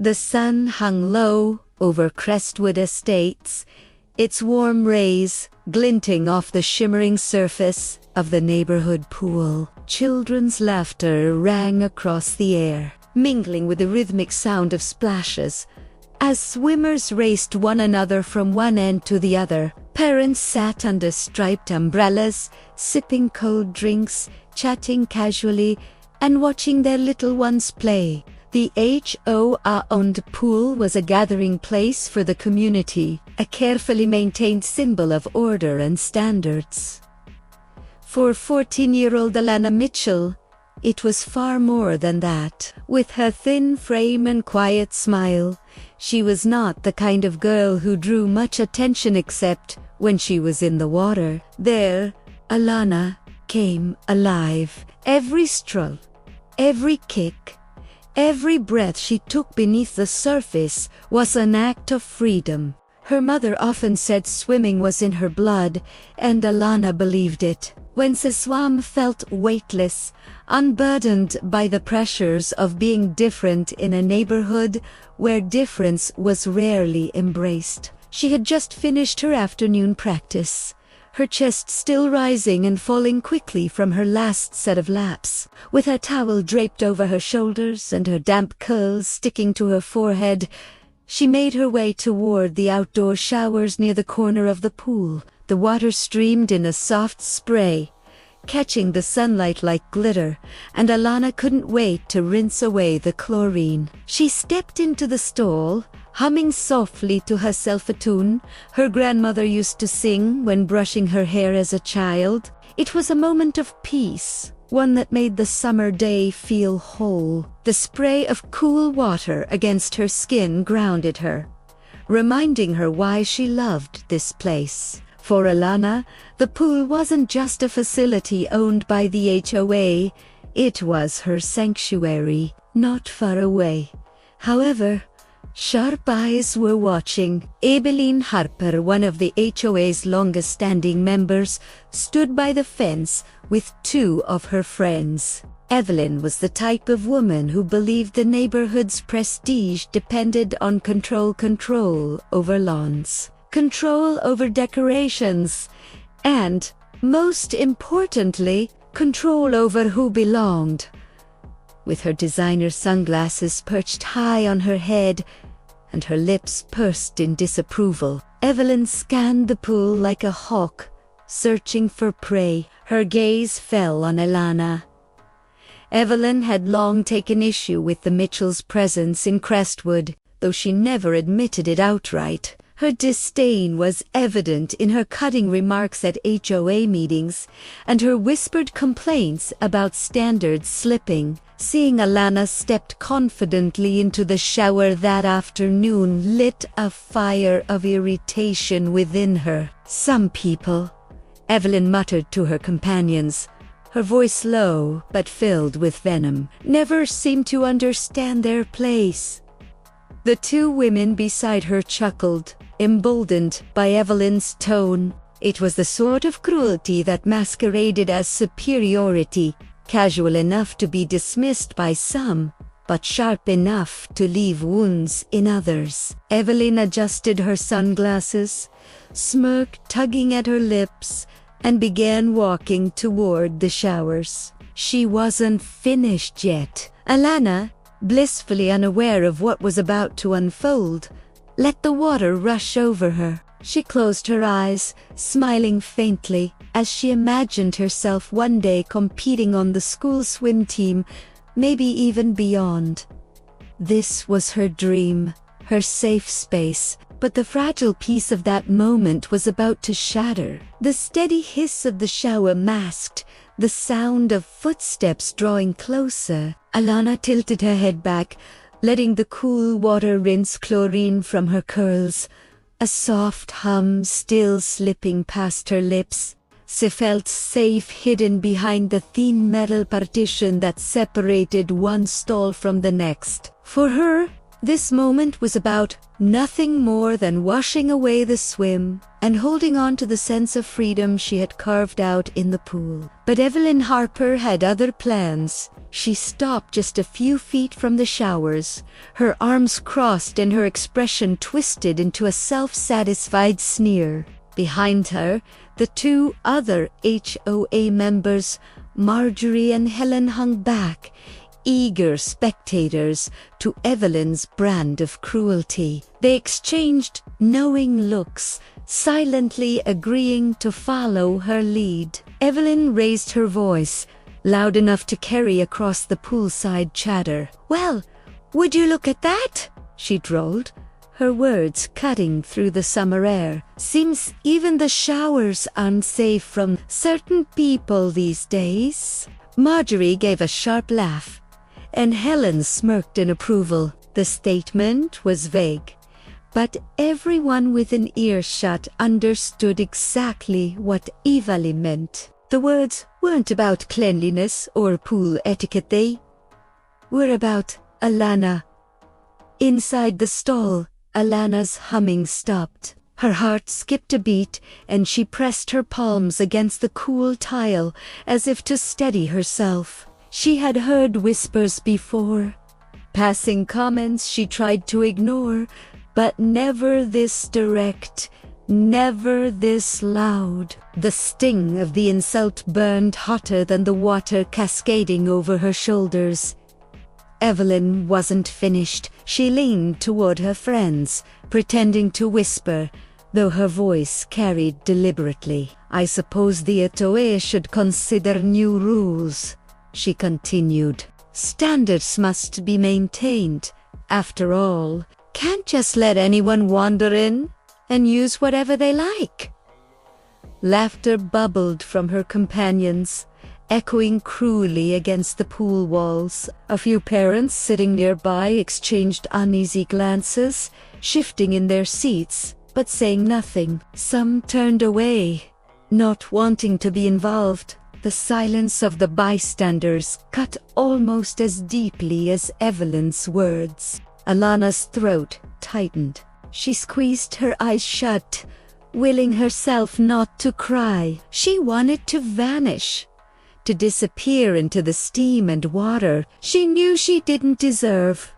The sun hung low over Crestwood Estates, its warm rays glinting off the shimmering surface of the neighborhood pool. Children's laughter rang across the air, mingling with the rhythmic sound of splashes. As swimmers raced one another from one end to the other, parents sat under striped umbrellas, sipping cold drinks, chatting casually, and watching their little ones play. The HOA-owned pool was a gathering place for the community, a carefully maintained symbol of order and standards. For 14-year-old Alana Mitchell, it was far more than that. With her thin frame and quiet smile, she was not the kind of girl who drew much attention except when she was in the water. There, Alana came alive. Every stroll, every kick, every breath she took beneath the surface was an act of freedom. Her mother often said swimming was in her blood, and Alana believed it. When she swam, felt weightless, unburdened by the pressures of being different in a neighborhood where difference was rarely embraced. She had just finished her afternoon practice, her chest still rising and falling quickly from her last set of laps. With her towel draped over her shoulders and her damp curls sticking to her forehead, she made her way toward the outdoor showers near the corner of the pool. The water streamed in a soft spray, catching the sunlight like glitter, and Alana couldn't wait to rinse away the chlorine. She stepped into the stall, humming softly to herself a tune her grandmother used to sing when brushing her hair as a child. It was a moment of peace, one that made the summer day feel whole. The spray of cool water against her skin grounded her, reminding her why she loved this place. For Alana, the pool wasn't just a facility owned by the HOA, it was her sanctuary, not far away. However, sharp eyes were watching. Evelyn Harper, one of the HOA's longest-standing members, stood by the fence with two of her friends. Evelyn was the type of woman who believed the neighborhood's prestige depended on control over lawns, control over decorations, and, most importantly, control over who belonged. With her designer sunglasses perched high on her head and her lips pursed in disapproval, Evelyn scanned the pool like a hawk, searching for prey. Her gaze fell on Alana. Evelyn had long taken issue with the Mitchells' presence in Crestwood, though she never admitted it outright. Her disdain was evident in her cutting remarks at HOA meetings and her whispered complaints about standards slipping. Seeing Alana stepped confidently into the shower that afternoon lit a fire of irritation within her. Some people, Evelyn muttered to her companions, her voice low but filled with venom, never seemed to understand their place. The two women beside her chuckled, emboldened by Evelyn's tone. It was the sort of cruelty that masqueraded as superiority, casual enough to be dismissed by some, but sharp enough to leave wounds in others. Evelyn adjusted her sunglasses, smirk tugging at her lips, and began walking toward the showers. She wasn't finished yet. Alana, blissfully unaware of what was about to unfold, let the water rush over her. She closed her eyes, smiling faintly, as she imagined herself one day competing on the school swim team, maybe even beyond. This was her dream, her safe space, but the fragile piece of that moment was about to shatter. The steady hiss of the shower masked the sound of footsteps drawing closer. Alana tilted her head back, letting the cool water rinse chlorine from her curls, a soft hum still slipping past her lips. She felt safe hidden behind the thin metal partition that separated one stall from the next. For her, This moment was about nothing more than washing away the swim and holding on to the sense of freedom she had carved out in the pool. But Evelyn Harper had other plans. She stopped just a few feet from the showers, her arms crossed and her expression twisted into a self-satisfied sneer. Behind her, the two other HOA members, Marjorie and Helen, hung back, eager spectators to Evelyn's brand of cruelty. They exchanged knowing looks, silently agreeing to follow her lead. Evelyn raised her voice, loud enough to carry across the poolside chatter. "Well, would you look at that?" she drawled, her words cutting through the summer air. "Seems even the showers unsafe from certain people these days." Marjorie gave a sharp laugh, and Helen smirked in approval. The statement was vague, but everyone within earshot understood exactly what Evelyn meant. The words weren't about cleanliness or pool etiquette, they were about Alana. Inside the stall, Alana's humming stopped. Her heart skipped a beat, and she pressed her palms against the cool tile as if to steady herself. She had heard whispers before, passing comments she tried to ignore, but never this direct, never this loud. The sting of the insult burned hotter than the water cascading over her shoulders. Evelyn wasn't finished. She leaned toward her friends, pretending to whisper, though her voice carried deliberately. "I suppose the HOA should consider new rules," she continued. "Standards must be maintained. After all, can't just let anyone wander in and use whatever they like." Laughter bubbled from her companions, echoing cruelly against the pool walls. A few parents sitting nearby exchanged uneasy glances, shifting in their seats, but saying nothing. Some turned away, not wanting to be involved. The silence of the bystanders cut almost as deeply as Evelyn's words. Alana's throat tightened. She squeezed her eyes shut, willing herself not to cry. She wanted to vanish, to disappear into the steam and water she knew she didn't deserve.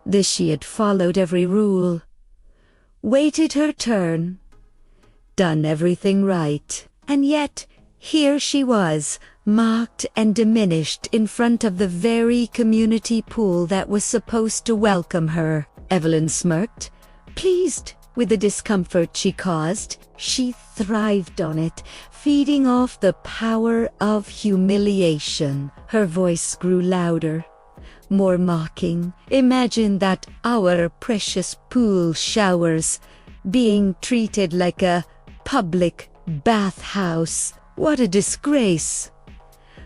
This she had followed every rule, waited her turn, done everything right, and yet here she was, mocked and diminished in front of the very community pool that was supposed to welcome her. Evelyn smirked, pleased with the discomfort she caused. She thrived on it, feeding off the power of humiliation. Her voice grew louder, more mocking. "Imagine that our precious pool showers being treated like a public bathhouse. What a disgrace."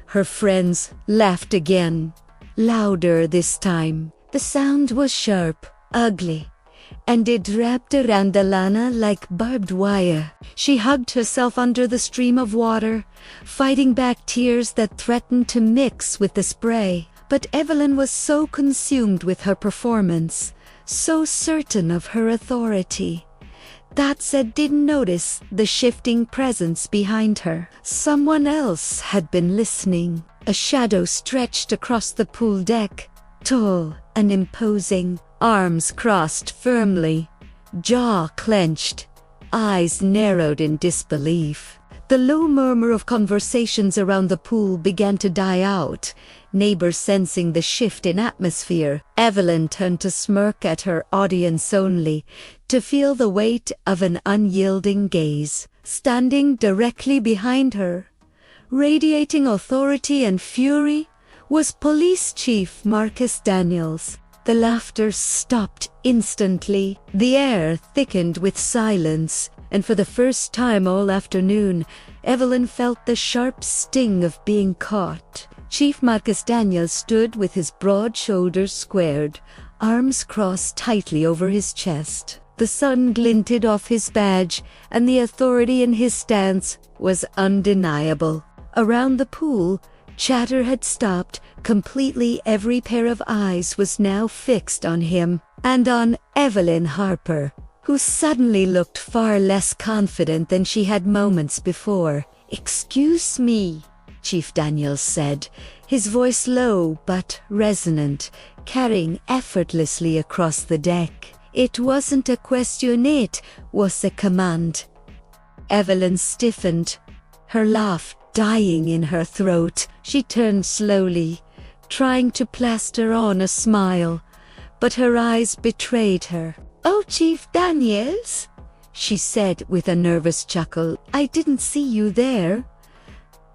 Her friends laughed again, louder this time. The sound was sharp, ugly, and it wrapped around Alana like barbed wire. She hugged herself under the stream of water, fighting back tears that threatened to mix with the spray. But Evelyn was so consumed with her performance, so certain of her authority, that said didn't notice the shifting presence behind her. Someone else had been listening. A shadow stretched across the pool deck, tall and imposing, arms crossed firmly, jaw clenched, eyes narrowed in disbelief. The low murmur of conversations around the pool began to die out, neighbors sensing the shift in atmosphere. Evelyn turned to smirk at her audience only, to feel the weight of an unyielding gaze. Standing directly behind her, radiating authority and fury, was Police Chief Marcus Daniels. The laughter stopped instantly. The air thickened with silence, and for the first time all afternoon, Evelyn felt the sharp sting of being caught. Chief Marcus Daniels stood with his broad shoulders squared, arms crossed tightly over his chest. The sun glinted off his badge, and the authority in his stance was undeniable. Around the pool, Chatter had stopped completely. Every pair of eyes was now fixed on him, and on Evelyn Harper, who suddenly looked far less confident than she had moments before. "Excuse me," Chief Daniels said, his voice low but resonant, carrying effortlessly across the deck. It wasn't a question, it was a command. Evelyn stiffened, her laugh dying in her throat. She turned slowly, trying to plaster on a smile, but her eyes betrayed her. "Oh, Chief Daniels," she said with a nervous chuckle, "I didn't see you there."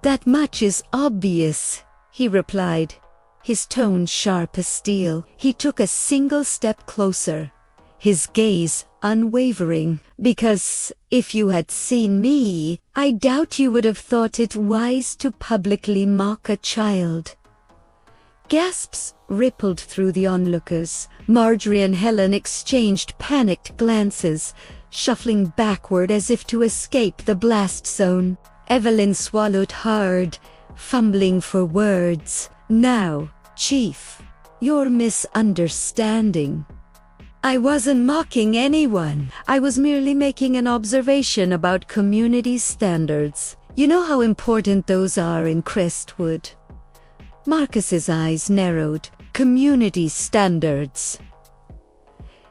"That much is obvious," he replied, his tone sharp as steel. He took a single step closer, his gaze unwavering. "Because if you had seen me, I doubt you would have thought it wise to publicly mock a child." Gasps rippled through the onlookers. Marjorie and Helen exchanged panicked glances, shuffling backward as if to escape the blast zone. Evelyn swallowed hard, fumbling for words. "Now, Chief, you're misunderstanding. I wasn't mocking anyone. I was merely making an observation about community standards. You know how important those are in Crestwood." Marcus's eyes narrowed. "Community standards."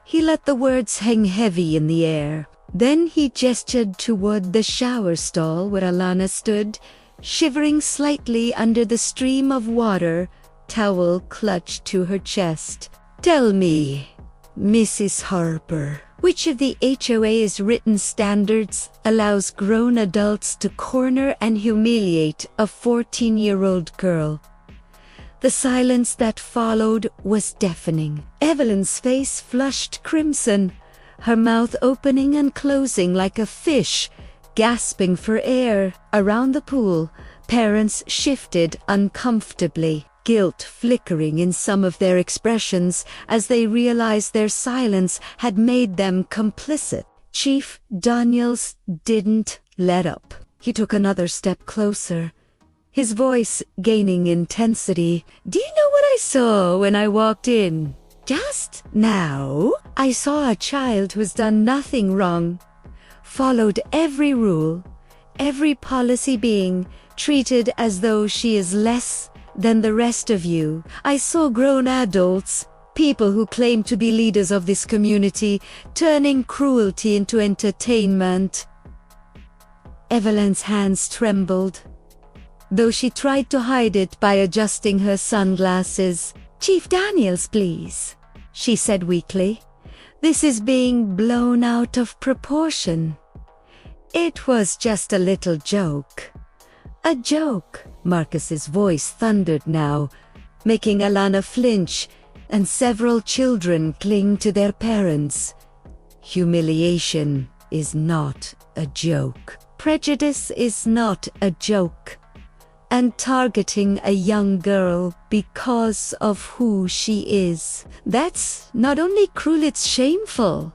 He let the words hang heavy in the air. Then he gestured toward the shower stall where Alana stood, shivering slightly under the stream of water, towel clutched to her chest. "Tell me, Mrs. Harper, which of the HOA's written standards allows grown adults to corner and humiliate a 14-year-old girl?" The silence that followed was deafening. Evelyn's face flushed crimson, her mouth opening and closing like a fish, gasping for air. Around the pool, parents shifted uncomfortably, guilt flickering in some of their expressions as they realized their silence had made them complicit. Chief Daniels didn't let up. He took another step closer, his voice gaining intensity. "Do you know what I saw when I walked in? Just now, I saw a child who's done nothing wrong, followed every rule, every policy, being treated as though she is less than the rest of you. I saw grown adults, people who claim to be leaders of this community, turning cruelty into entertainment." Evelyn's hands trembled, though she tried to hide it by adjusting her sunglasses. "Chief Daniels, please," she said weakly. "This is being blown out of proportion. It was just a little joke." "A joke?" Marcus's voice thundered now, making Alana flinch, and several children cling to their parents. "Humiliation is not a joke. Prejudice is not a joke. And targeting a young girl because of who she is, that's not only cruel, it's shameful."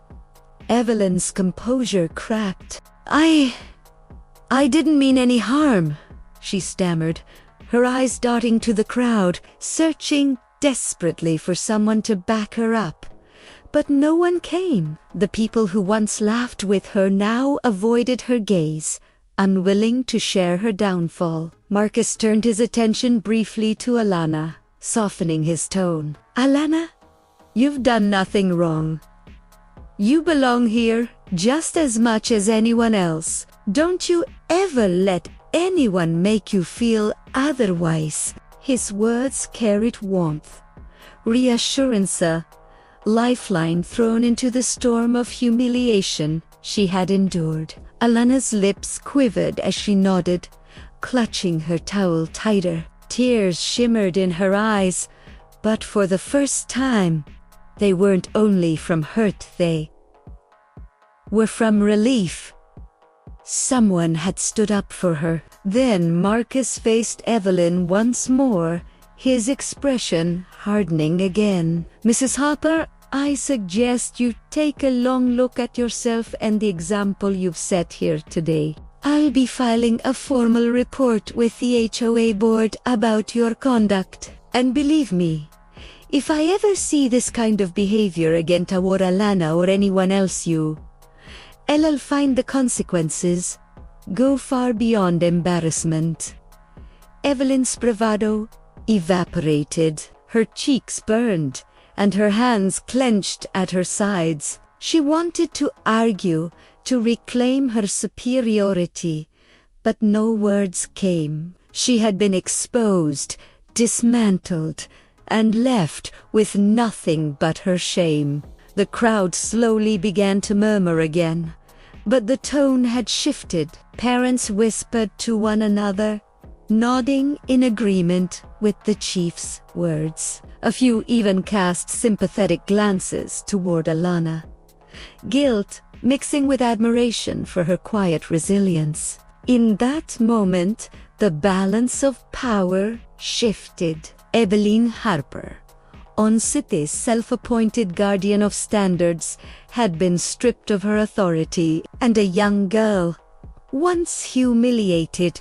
Evelyn's composure cracked. I didn't mean any harm," she stammered, her eyes darting to the crowd, searching desperately for someone to back her up. But no one came. The people who once laughed with her now avoided her gaze, unwilling to share her downfall. Marcus turned his attention briefly to Alana, softening his tone. "Alana, you've done nothing wrong. You belong here just as much as anyone else. Don't you ever let anyone make you feel otherwise." His words carried warmth, reassurance, a lifeline thrown into the storm of humiliation she had endured. Alana's lips quivered as she nodded, clutching her towel tighter. Tears shimmered in her eyes, but for the first time, they weren't only from hurt, they were from relief. Someone had stood up for her. Then Marcus faced Evelyn once more, his expression hardening again. "Mrs. Harper, I suggest you take a long look at yourself and the example you've set here today. I'll be filing a formal report with the HOA board about your conduct. And believe me, if I ever see this kind of behavior against our Alana or anyone else, I'll find the consequences go far beyond embarrassment. Evelyn's bravado evaporated. Her cheeks burned, and her hands clenched at her sides. She wanted to argue, to reclaim her superiority, but no words came. She had been exposed, dismantled, and left with nothing but her shame. The crowd slowly began to murmur again, but the tone had shifted. Parents whispered to one another, nodding in agreement with the chief's words. A few even cast sympathetic glances toward Alana. Guilt mixing with admiration for her quiet resilience. In that moment, the balance of power shifted. Evelyn Harper, On City's self-appointed guardian of standards, had been stripped of her authority, and a young girl, once humiliated,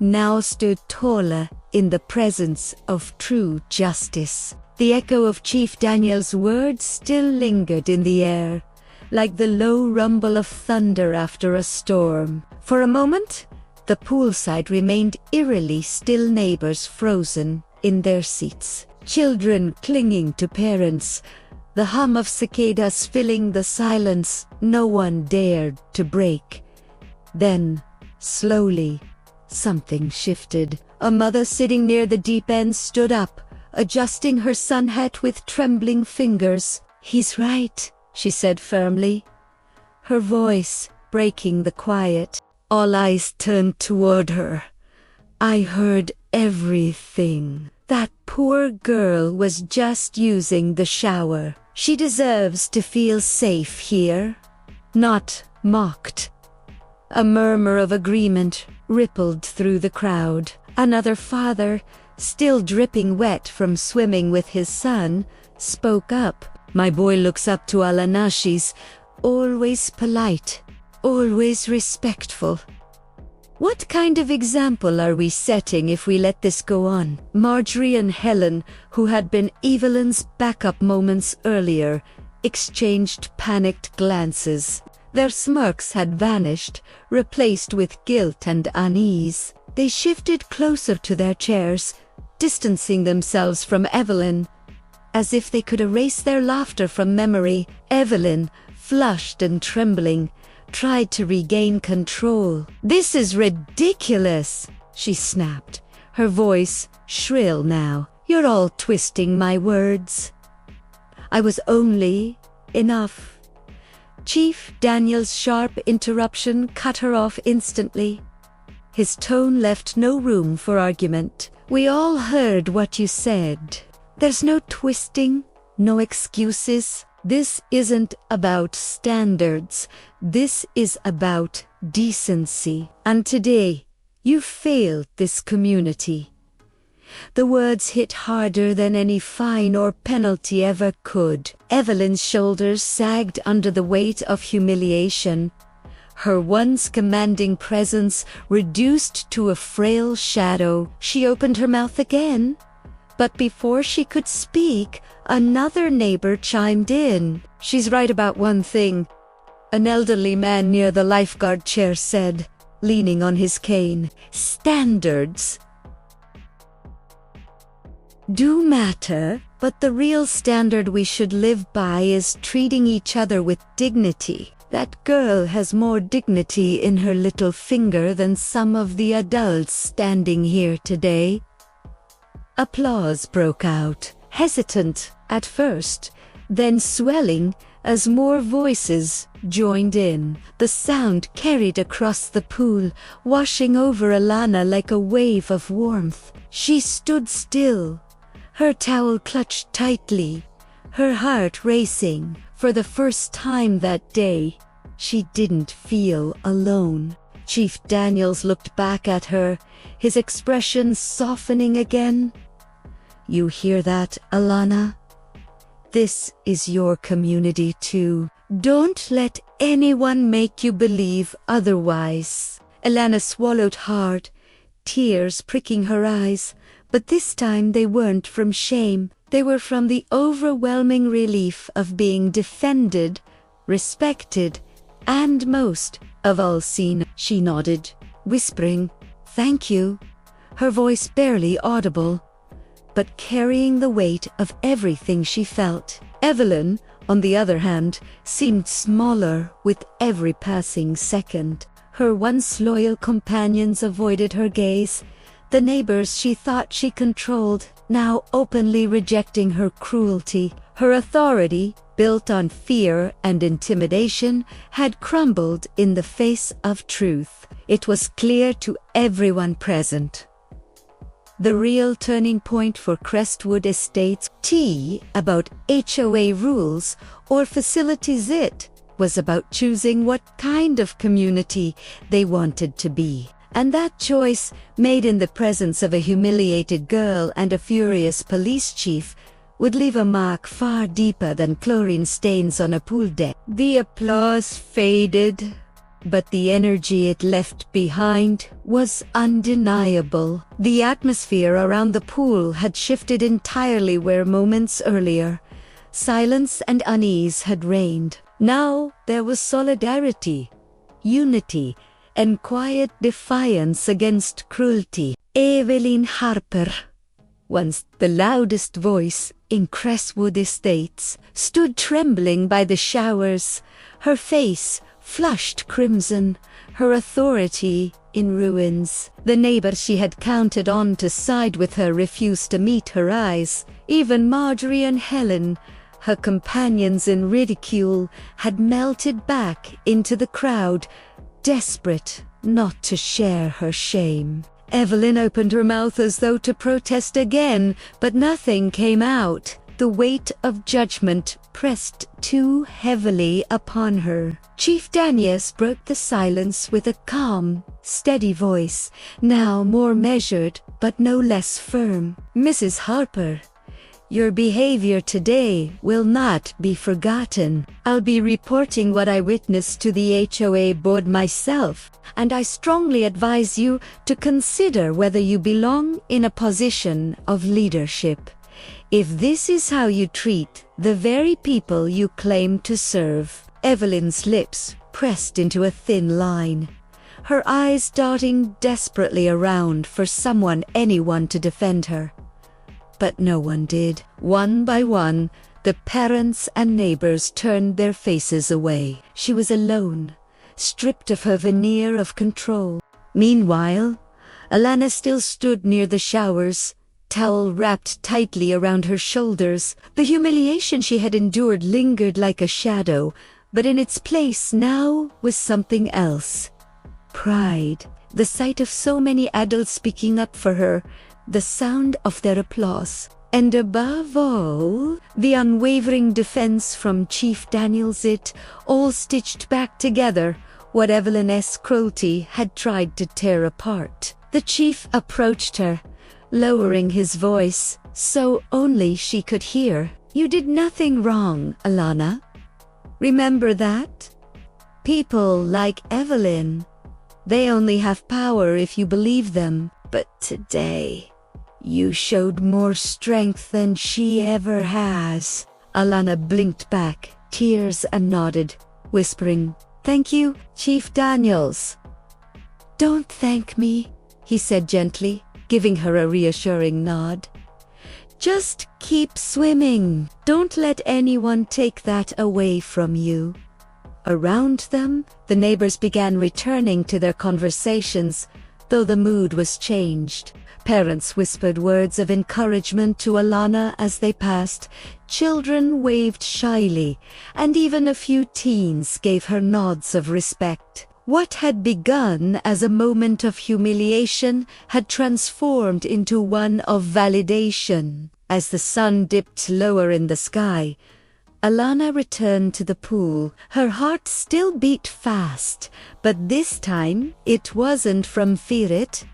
now stood taller in the presence of true justice. The echo of Chief Daniel's words still lingered in the air, like the low rumble of thunder after a storm. For a moment, the poolside remained eerily still, neighbors frozen in their seats, children clinging to parents, the hum of cicadas filling the silence no one dared to break. Then, slowly, something shifted. A mother sitting near the deep end stood up, adjusting her sun hat with trembling fingers. "He's right," she said firmly, her voice breaking the quiet. All eyes turned toward her. "I heard everything. That poor girl was just using the shower. She deserves to feel safe here, not mocked." A murmur of agreement rippled through the crowd. Another father, still dripping wet from swimming with his son, spoke up. "My boy looks up to Alana. She's always polite, always respectful." What kind of example are we setting if we let this go on? Marjorie and Helen, who had been Evelyn's backup moments earlier, exchanged panicked glances. Their smirks had vanished, replaced with guilt and unease. They shifted closer to their chairs, distancing themselves from Evelyn, as if they could erase their laughter from memory. Evelyn, flushed and trembling, tried to regain control. "This is ridiculous," she snapped, her voice shrill now. "You're all twisting my words. I was only enough." Chief Daniel's sharp interruption cut her off instantly. His tone left no room for argument. "We all heard what you said. There's no twisting, no excuses. This isn't about standards. This is about decency. And today, you failed this community." The words hit harder than any fine or penalty ever could. Evelyn's shoulders sagged under the weight of humiliation. Her once commanding presence reduced to a frail shadow. She opened her mouth again, but before she could speak, another neighbor chimed in. "She's right about one thing," an elderly man near the lifeguard chair said, leaning on his cane. "Standards do matter, but the real standard we should live by is treating each other with dignity. That girl has more dignity in her little finger than some of the adults standing here today." Applause broke out, hesitant at first, then swelling as more voices joined in. The sound carried across the pool, washing over Alana like a wave of warmth. She stood still, her towel clutched tightly, her heart racing. For the first time that day, she didn't feel alone. Chief Daniels looked back at her, his expression softening again. "You hear that, Alana? This is your community too. Don't let anyone make you believe otherwise." Alana swallowed hard, tears pricking her eyes, but this time they weren't from shame. They were from the overwhelming relief of being defended, respected, and most of all seen. She nodded, whispering, "Thank you," her voice barely audible, but carrying the weight of everything she felt. Evelyn, on the other hand, seemed smaller with every passing second. Her once loyal companions avoided her gaze. The neighbors she thought she controlled, now openly rejecting her cruelty. Her authority, built on fear and intimidation, had crumbled in the face of truth. It was clear to everyone present. The real turning point for Crestwood Estates about HOA rules or facilities was about choosing what kind of community they wanted to be. And that choice, made in the presence of a humiliated girl and a furious police chief, would leave a mark far deeper than chlorine stains on a pool deck. The applause faded, but the energy it left behind was undeniable. The atmosphere around the pool had shifted entirely where moments earlier silence and unease had reigned. Now there was solidarity, unity, and quiet defiance against cruelty. Evelyn Harper, once the loudest voice in Crestwood Estates, stood trembling by the showers, her face flushed crimson, her authority in ruins. The neighbor she had counted on to side with her refused to meet her eyes. Even Marjorie and Helen, her companions in ridicule, had melted back into the crowd, desperate not to share her shame. Evelyn opened her mouth as though to protest again, but nothing came out. The weight of judgment pressed too heavily upon her. Chief Daniels broke the silence with a calm, steady voice, now more measured but no less firm. "Mrs. Harper, your behavior today will not be forgotten. I'll be reporting what I witnessed to the HOA board myself, and I strongly advise you to consider whether you belong in a position of leadership. If this is how you treat the very people you claim to serve." Evelyn's lips pressed into a thin line, her eyes darting desperately around for anyone to defend her. But no one did. One by one, the parents and neighbors turned their faces away. She was alone, stripped of her veneer of control. Meanwhile, Alana still stood near the showers, towel wrapped tightly around her shoulders. The humiliation she had endured lingered like a shadow, but in its place now was something else. Pride. The sight of so many adults speaking up for her, the sound of their applause, and above all, the unwavering defense from Chief Daniels, it all stitched back together what Evelyn's cruelty had tried to tear apart. The chief approached her, lowering his voice so only she could hear. "You did nothing wrong, Alana. Remember that? People like Evelyn, they only have power if you believe them. But today, you showed more strength than she ever has." Alana blinked back, tears, and nodded, whispering, "Thank you, Chief Daniels." "Don't thank me," he said gently, giving her a reassuring nod. "Just keep swimming. Don't let anyone take that away from you." Around them, the neighbors began returning to their conversations, though the mood was changed. Parents whispered words of encouragement to Alana as they passed, children waved shyly, and even a few teens gave her nods of respect. What had begun as a moment of humiliation had transformed into one of validation. As the sun dipped lower in the sky, Alana returned to the pool. Her heart still beat fast, but this time it wasn't from fear, it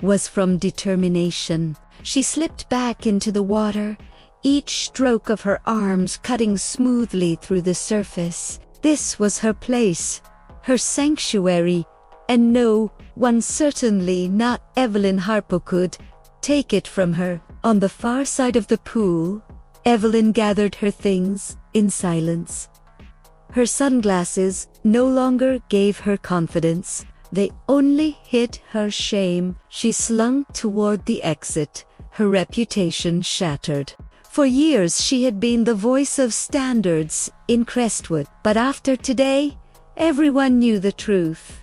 was from determination. She slipped back into the water, each stroke of her arms cutting smoothly through the surface. This was her place, her sanctuary, and no one, certainly not Evelyn Harper, could take it from her. On the far side of the pool, Evelyn gathered her things in silence. Her sunglasses no longer gave her confidence. They only hid her shame. She slunk toward the exit, her reputation shattered. For years she had been the voice of standards in Crestwood, but after today, everyone knew the truth.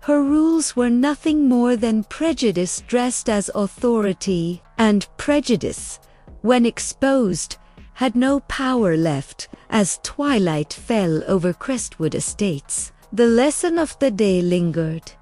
Her rules were nothing more than prejudice dressed as authority, and prejudice, when exposed, had no power left. As twilight fell over Crestwood Estates, the lesson of the day lingered.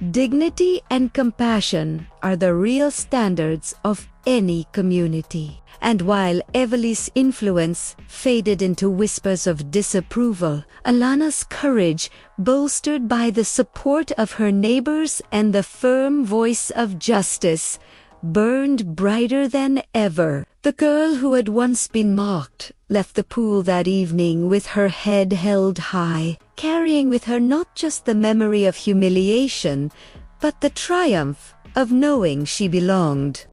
Dignity and compassion are the real standards of any community. And while Evelyn's influence faded into whispers of disapproval, Alana's courage, bolstered by the support of her neighbors and the firm voice of justice, burned brighter than ever. The girl who had once been mocked left the pool that evening with her head held high, carrying with her not just the memory of humiliation, but the triumph of knowing she belonged.